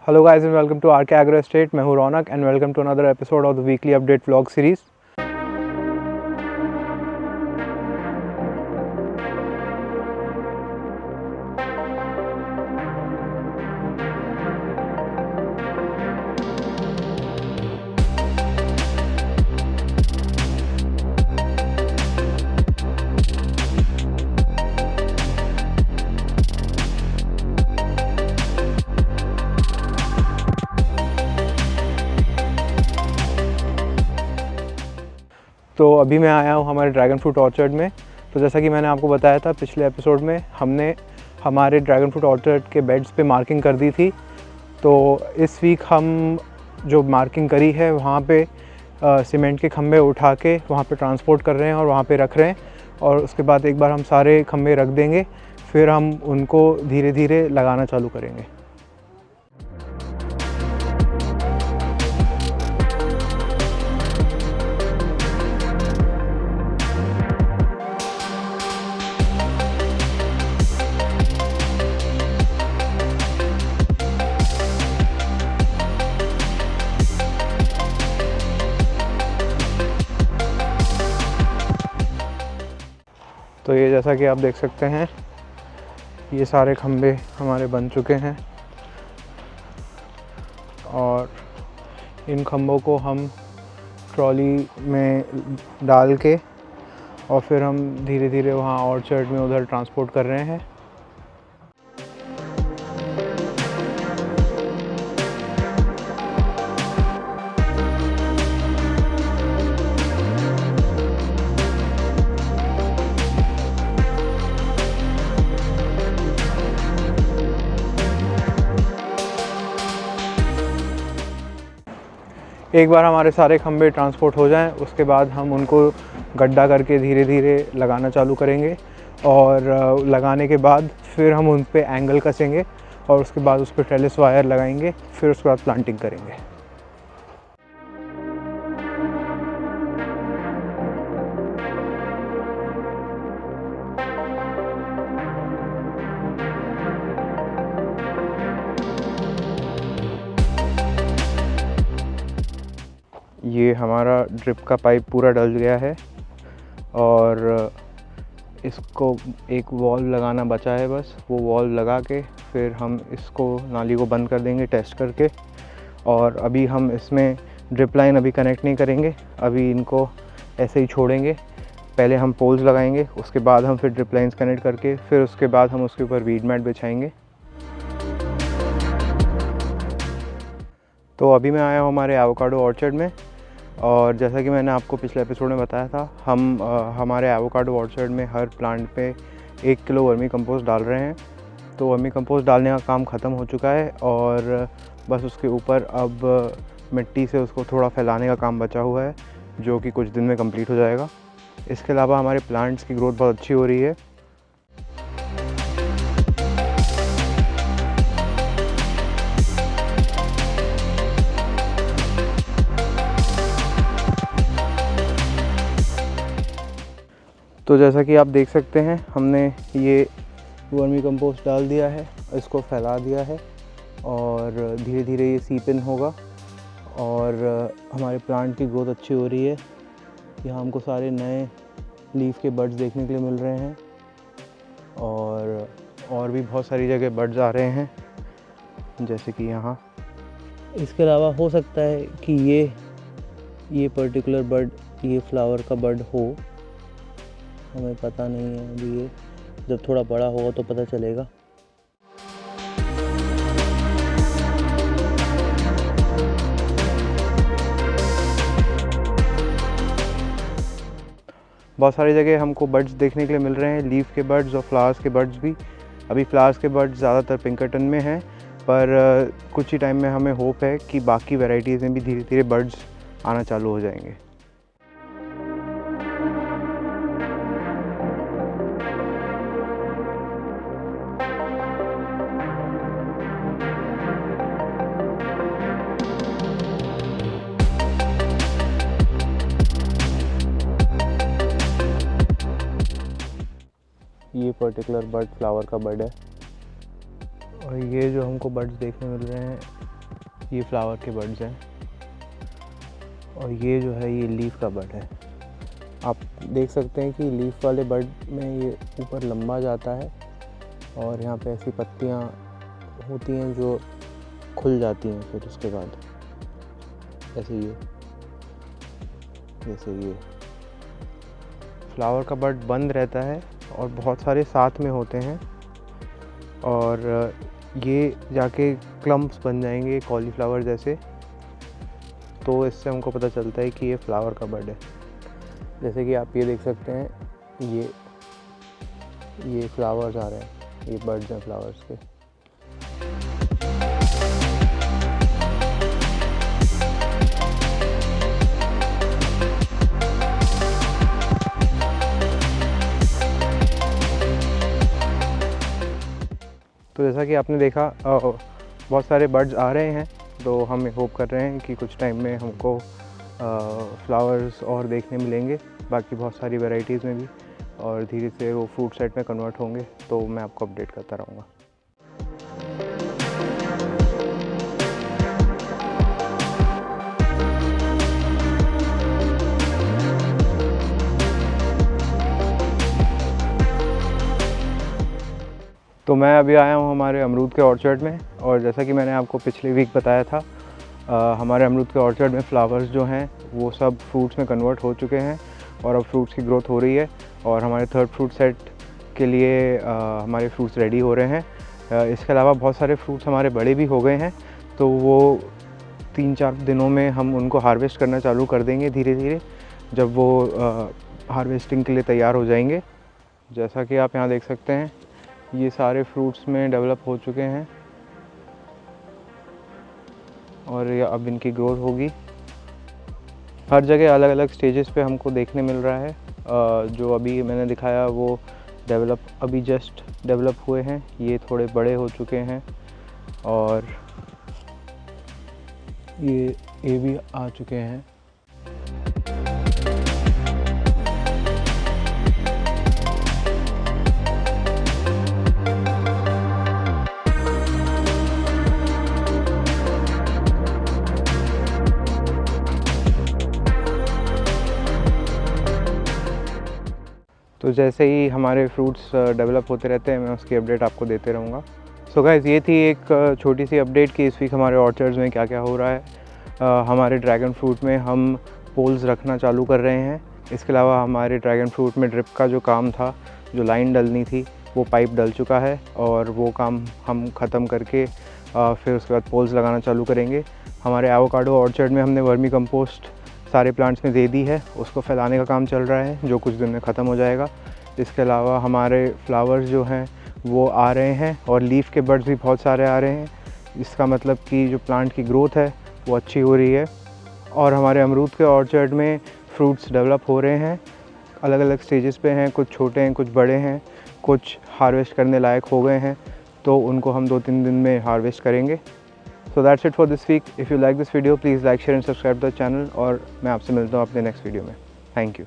Hello guys and welcome to RK Agro Estate. मैं हूँ रौनक and welcome to another episode of the weekly update vlog series. तो अभी मैं आया हूँ हमारे ड्रैगन फ्रूट ऑर्चर्ड में। तो जैसा कि मैंने आपको बताया था पिछले एपिसोड में, हमने हमारे ड्रैगन फ्रूट ऑर्चर्ड के बेड्स पे मार्किंग कर दी थी। तो इस वीक हम जो मार्किंग करी है वहाँ पे सीमेंट के खंभे उठा के वहाँ पे ट्रांसपोर्ट कर रहे हैं और वहाँ पे रख रहे हैं, और उसके बाद एक बार हम सारे खंभे रख देंगे, फिर हम उनको धीरे धीरे लगाना चालू करेंगे। तो ये जैसा कि आप देख सकते हैं, ये सारे खंभे हमारे बन चुके हैं और इन खंभों को हम ट्रॉली में डाल के और फिर हम धीरे धीरे वहाँ ऑर्चर्ड में उधर ट्रांसपोर्ट कर रहे हैं। एक बार हमारे सारे खंभे ट्रांसपोर्ट हो जाएं, उसके बाद हम उनको गड्ढा करके धीरे धीरे लगाना चालू करेंगे और लगाने के बाद फिर हम उन पे एंगल कसेंगे और उसके बाद उस पर ट्रेलिस वायर लगाएंगे, फिर उसके बाद प्लांटिंग करेंगे। ये हमारा ड्रिप का पाइप पूरा डल गया है और इसको एक वॉल्व लगाना बचा है, बस वो वॉल्व लगा के फिर हम इसको नाली को बंद कर देंगे टेस्ट करके। और अभी हम इसमें ड्रिप लाइन अभी कनेक्ट नहीं करेंगे, अभी इनको ऐसे ही छोड़ेंगे। पहले हम पोल्स लगाएंगे, उसके बाद हम फिर ड्रिप लाइन्स कनेक्ट करके फिर उसके बाद हम उसके ऊपर वीड मैट बिछाएंगे। तो अभी मैं आया हूँ हमारे एवोकाडो ऑर्चर्ड में, और जैसा कि मैंने आपको पिछले एपिसोड में बताया था, हम हमारे एवोकाडो ऑर्चर्ड में हर प्लांट पे 1 किलो वर्मी कंपोस्ट डाल रहे हैं। तो वर्मी कंपोस्ट डालने का काम ख़त्म हो चुका है और बस उसके ऊपर अब मिट्टी से उसको थोड़ा फैलाने का काम बचा हुआ है, जो कि कुछ दिन में कंप्लीट हो जाएगा। इसके अलावा हमारे प्लांट्स की ग्रोथ बहुत अच्छी हो रही है। तो जैसा कि आप देख सकते हैं, हमने ये वर्मी कंपोस्ट डाल दिया है, इसको फैला दिया है और धीरे धीरे ये सीप इन होगा और हमारे प्लांट की ग्रोथ अच्छी हो रही है। यहाँ हमको सारे नए लीफ के बड्स देखने के लिए मिल रहे हैं और भी बहुत सारी जगह बड्स आ रहे हैं, जैसे कि यहाँ। इसके अलावा हो सकता है कि ये पर्टिकुलर बड, ये फ्लावर का बड हो, हमें पता नहीं है अभी। ये जब थोड़ा बड़ा होगा तो पता चलेगा। बहुत सारी जगह हमको बर्ड्स देखने के लिए मिल रहे हैं, लीफ के बर्ड्स और फ्लावर्स के बर्ड्स भी। अभी फ्लावर्स के बर्ड्स ज़्यादातर पिंकरटन में हैं, पर कुछ ही टाइम में हमें होप है कि बाकी वैरायटीज़ में भी धीरे धीरे बर्ड्स आना चालू हो जाएंगे। ये पर्टिकुलर बर्ड फ्लावर का बर्ड है और ये जो हमको बर्ड्स देखने मिल रहे हैं, ये फ्लावर के बर्ड्स हैं और ये जो है ये लीफ का बर्ड है। आप देख सकते हैं कि लीफ वाले बर्ड में ये ऊपर लंबा जाता है और यहाँ पे ऐसी पत्तियाँ होती हैं जो खुल जाती हैं फिर उसके बाद, जैसे ये फ्लावर का बर्ड बंद रहता है और बहुत सारे साथ में होते हैं और ये जाके क्लम्प्स बन जाएंगे कॉलीफ्लावर जैसे। तो इससे हमको पता चलता है कि ये फ्लावर का बर्ड है। जैसे कि आप ये देख सकते हैं, ये फ्लावर्स आ रहे हैं, ये बर्ड्स हैं फ्लावर्स के। तो जैसा कि आपने देखा बहुत सारे बर्ड्स आ रहे हैं, तो हम होप कर रहे हैं कि कुछ टाइम में हमको फ्लावर्स और देखने मिलेंगे, बाकी बहुत सारी वैरायटीज़ में भी, और धीरे से वो फ्रूट सेट में कन्वर्ट होंगे तो मैं आपको अपडेट करता रहूँगा। तो मैं अभी आया हूँ हमारे अमरूद के ऑर्चर्ड में, और जैसा कि मैंने आपको पिछले वीक बताया था, हमारे अमरूद के ऑर्चर्ड में फ्लावर्स जो हैं वो सब फ्रूट्स में कन्वर्ट हो चुके हैं और अब फ्रूट्स की ग्रोथ हो रही है और हमारे थर्ड फ्रूट सेट के लिए हमारे फ्रूट्स रेडी हो रहे हैं। इसके अलावा बहुत सारे फ्रूट्स हमारे बड़े भी हो गए हैं, तो वो 3-4 दिनों में हम उनको हार्वेस्ट करना चालू कर देंगे धीरे धीरे, जब वो हार्वेस्टिंग के लिए तैयार हो जाएंगे। जैसा कि आप यहाँ देख सकते हैं, ये सारे फ्रूट्स में डेवलप हो चुके हैं और ये अब इनकी ग्रोथ होगी। हर जगह अलग अलग स्टेजेस पे हमको देखने मिल रहा है। जो अभी मैंने दिखाया वो अभी जस्ट डेवलप हुए हैं, ये थोड़े बड़े हो चुके हैं और ये भी आ चुके हैं। तो जैसे ही हमारे फ्रूट्स डेवलप होते रहते हैं, मैं उसकी अपडेट आपको देते रहूँगा। सो गाइस, ये थी एक छोटी सी अपडेट कि इस वीक हमारे ऑर्चर्ड्स में क्या क्या हो रहा है। हमारे ड्रैगन फ्रूट में हम पोल्स रखना चालू कर रहे हैं। इसके अलावा हमारे ड्रैगन फ्रूट में ड्रिप का जो काम था, जो लाइन डलनी थी, वो पाइप डल चुका है और वो काम हम ख़त्म करके फिर उसके बाद पोल्स लगाना चालू करेंगे। हमारे एवोकाडो ऑर्चर्ड में हमने वर्मी कंपोस्ट सारे प्लांट्स में दे दी है, उसको फैलाने का काम चल रहा है, जो कुछ दिन में ख़त्म हो जाएगा। इसके अलावा हमारे फ्लावर्स जो हैं वो आ रहे हैं और लीफ के बर्ड्स भी बहुत सारे आ रहे हैं। इसका मतलब कि जो प्लांट की ग्रोथ है वो अच्छी हो रही है। और हमारे अमरूद के ऑर्चर्ड में फ्रूट्स डेवलप हो रहे हैं, अलग अलग स्टेजेस पे हैं, कुछ छोटे हैं, कुछ बड़े हैं, कुछ हार्वेस्ट करने लायक हो गए हैं, तो उनको हम 2-3 दिन में हार्वेस्ट करेंगे। So that's it for this week. If you like this video, please like, share and subscribe to the channel, और मैं आपसे मिलता हूँ अपने नेक्स्ट वीडियो में। Thank you.